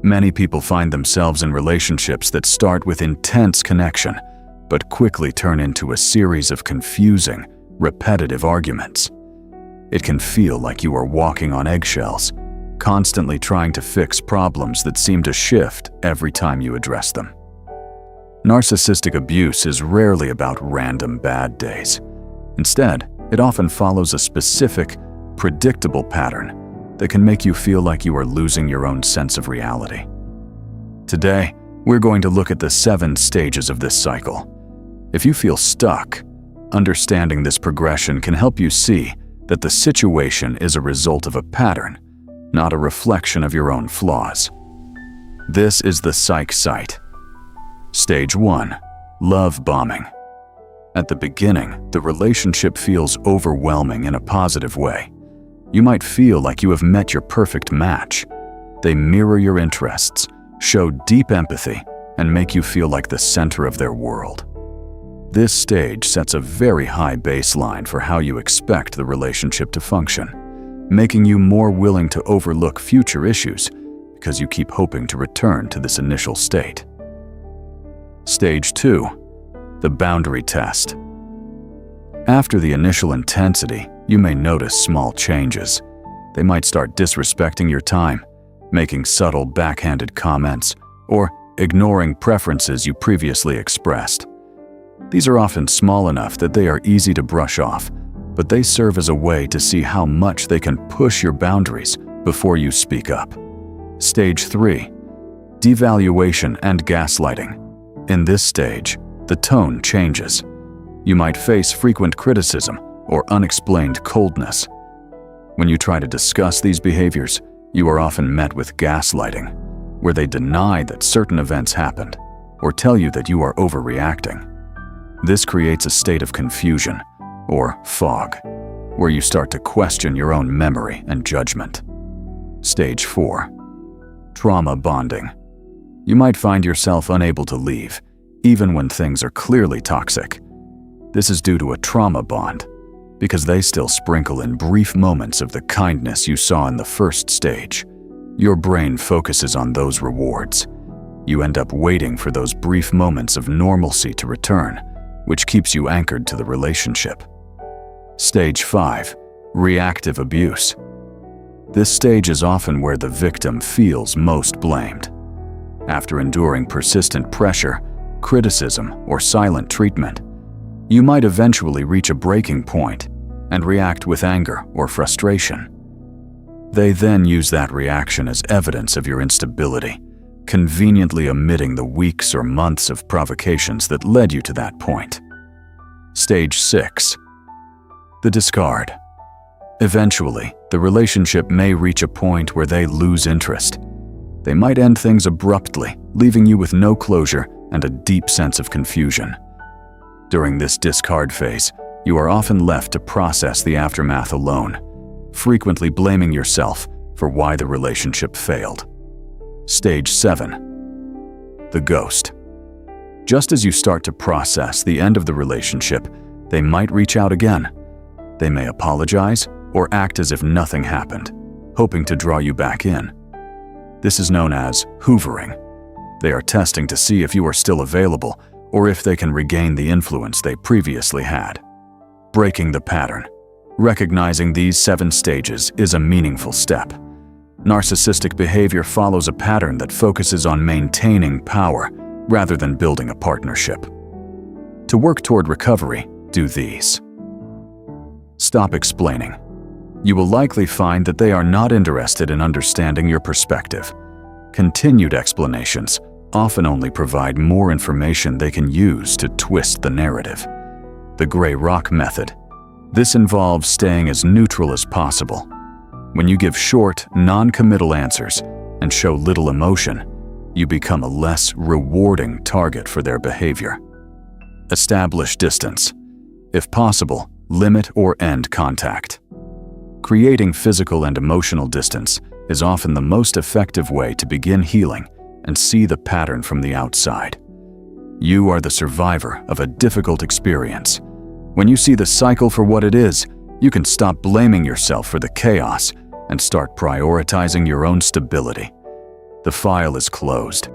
Many people find themselves in relationships that start with intense connection, but quickly turn into a series of confusing, repetitive arguments. It can feel like you are walking on eggshells, constantly trying to fix problems that seem to shift every time you address them. Narcissistic abuse is rarely about random bad days. Instead, it often follows a specific, predictable pattern that can make you feel like you are losing your own sense of reality. Today, we're going to look at the 7 stages of this cycle. If you feel stuck, understanding this progression can help you see that the situation is a result of a pattern, not a reflection of your own flaws. This is the ThePsychSight. Stage 1. Love bombing. At the beginning, the relationship feels overwhelming in a positive way. You might feel like you have met your perfect match. They mirror your interests, show deep empathy, and make you feel like the center of their world. This stage sets a very high baseline for how you expect the relationship to function, making you more willing to overlook future issues because you keep hoping to return to this initial state. Stage 2. The boundary test. After the initial intensity, you may notice small changes. They might start disrespecting your time, making subtle backhanded comments, or ignoring preferences you previously expressed. These are often small enough that they are easy to brush off, but they serve as a way to see how much they can push your boundaries before you speak up. Stage 3. Devaluation and gaslighting. In this stage, the tone changes. You might face frequent criticism or unexplained coldness. When you try to discuss these behaviors, you are often met with gaslighting, where they deny that certain events happened or tell you that you are overreacting. This creates a state of confusion, or fog, where you start to question your own memory and judgment. Stage 4. Trauma bonding. You might find yourself unable to leave, even when things are clearly toxic. This is due to a trauma bond, because they still sprinkle in brief moments of the kindness you saw in the first stage. Your brain focuses on those rewards. You end up waiting for those brief moments of normalcy to return, which keeps you anchored to the relationship. Stage 5. Reactive abuse. This stage is often where the victim feels most blamed. After enduring persistent pressure, criticism, or silent treatment, you might eventually reach a breaking point and react with anger or frustration. They then use that reaction as evidence of your instability, conveniently omitting the weeks or months of provocations that led you to that point. Stage 6. The discard. Eventually, the relationship may reach a point where they lose interest. They might end things abruptly, leaving you with no closure and a deep sense of confusion. During this discard phase, you are often left to process the aftermath alone, frequently blaming yourself for why the relationship failed. Stage 7. The ghost. Just as you start to process the end of the relationship, they might reach out again. They may apologize or act as if nothing happened, hoping to draw you back in. This is known as hoovering. They are testing to see if you are still available or if they can regain the influence they previously had. Breaking the pattern. Recognizing these 7 stages is a meaningful step. Narcissistic behavior follows a pattern that focuses on maintaining power rather than building a partnership. To work toward recovery, do these. Stop explaining. You will likely find that they are not interested in understanding your perspective. Continued explanations often only provide more information they can use to twist the narrative. The gray rock method. This involves staying as neutral as possible. When you give short, non-committal answers and show little emotion, you become a less rewarding target for their behavior. Establish distance. If possible, limit or end contact. Creating physical and emotional distance is often the most effective way to begin healing and see the pattern from the outside. You are the survivor of a difficult experience. When you see the cycle for what it is, you can stop blaming yourself for the chaos and start prioritizing your own stability. The file is closed.